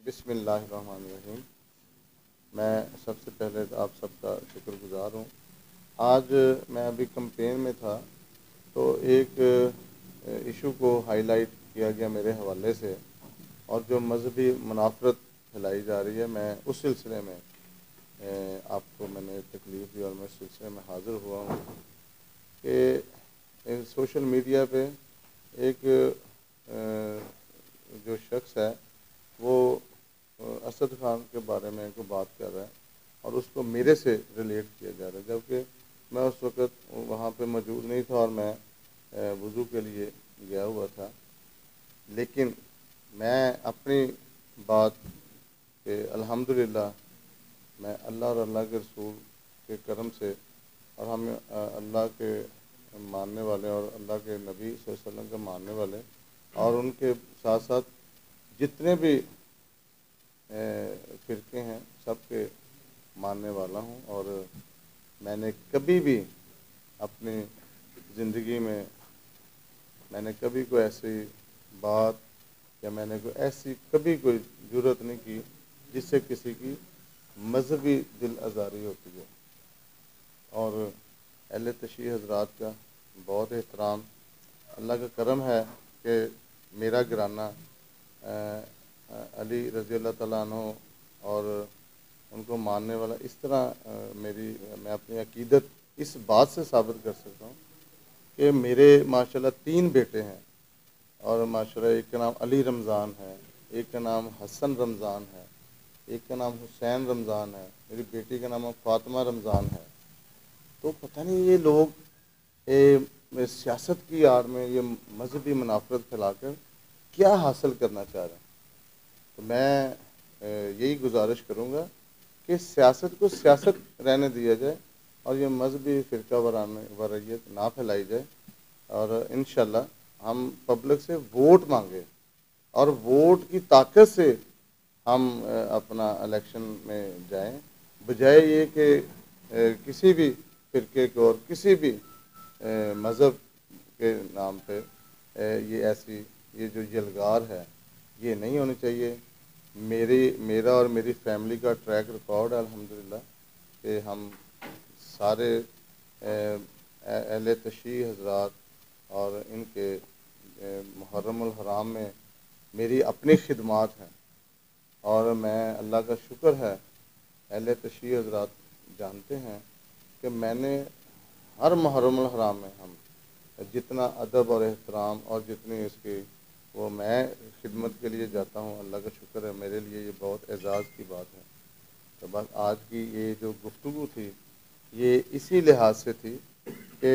بسم اللہ الرحمن الرحیم۔ میں سب سے پہلے آپ سب کا شکر گزار ہوں۔ آج میں ابھی کمپین میں تھا تو ایک ایشو کو ہائی لائٹ کیا گیا میرے حوالے سے، اور جو مذہبی منافرت پھیلائی جا رہی ہے، میں اس سلسلے میں آپ کو میں نے تکلیف دی اور میں اس سلسلے میں حاضر ہوا ہوں کہ سوشل میڈیا پہ ایک جو شخص ہے وہ اسد خان کے بارے میں کوئی بات کر رہا ہے اور اس کو میرے سے ریلیٹ کیا جا رہا ہے، جبکہ میں اس وقت وہاں پہ موجود نہیں تھا اور میں وضو کے لیے گیا ہوا تھا۔ لیکن میں اپنی بات کہ الحمدللہ میں اللہ اور اللہ کے رسول کے کرم سے، اور ہم اللہ کے ماننے والے اور اللہ کے نبی صلی اللہ علیہ وسلم کے ماننے والے، اور ان کے ساتھ ساتھ جتنے بھی فرقے ہیں سب کے ماننے والا ہوں۔ اور میں نے کبھی بھی اپنی زندگی میں نے کبھی کوئی ایسی بات یا میں نے کبھی کوئی جرات نہیں کی جس سے کسی کی مذہبی دل آزاری ہوتی ہے۔ اور اہل تشیع حضرات کا بہت احترام، اللہ کا کرم ہے کہ میرا گھرانہ علی رضی اللہ تعالیٰ عنہ اور ان کو ماننے والا اس طرح میں اپنی عقیدت اس بات سے ثابت کر سکتا ہوں کہ میرے ماشاءاللہ 3 بیٹے ہیں، اور ماشاءاللہ ایک کا نام علی رمضان ہے، ایک کا نام حسن رمضان ہے، ایک کا نام حسین رمضان ہے، میری بیٹی کا نام فاطمہ رمضان ہے۔ تو پتہ نہیں یہ لوگ سیاست کی آڑ میں یہ مذہبی منافرت پھیلا کر کیا حاصل کرنا چاہ رہے ہیں۔ تو میں یہی گزارش کروں گا کہ سیاست کو سیاست رہنے دیا جائے اور یہ مذہبی فرقہ وارانیت نہ پھیلائی جائے، اور انشاءاللہ ہم پبلک سے ووٹ مانگے اور ووٹ کی طاقت سے ہم اپنا الیکشن میں جائیں، بجائے یہ کہ کسی بھی فرقے کو اور کسی بھی مذہب کے نام پہ یہ جو یلغار ہے یہ نہیں ہونی چاہیے۔ میرا اور میری فیملی کا ٹریک ریکارڈ ہے الحمدللہ کہ ہم سارے اہل تشیع حضرات اور ان کے محرم الحرام میں میری اپنی خدمات ہیں، اور میں اللہ کا شکر ہے اہل تشیع حضرات جانتے ہیں کہ میں نے ہر محرم الحرام میں ہم جتنا ادب اور احترام اور جتنی اس کی وہ میں خدمت کے لیے جاتا ہوں، اللہ کا شکر ہے میرے لیے یہ بہت اعزاز کی بات ہے۔ تو بس آج کی یہ جو گفتگو تھی یہ اسی لحاظ سے تھی کہ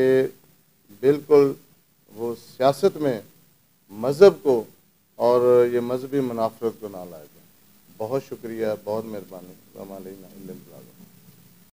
بالکل وہ سیاست میں مذہب کو اور یہ مذہبی منافرت کو نہ لایا جائے۔ بہت شکریہ، بہت مہربانی۔ السلام علیکم۔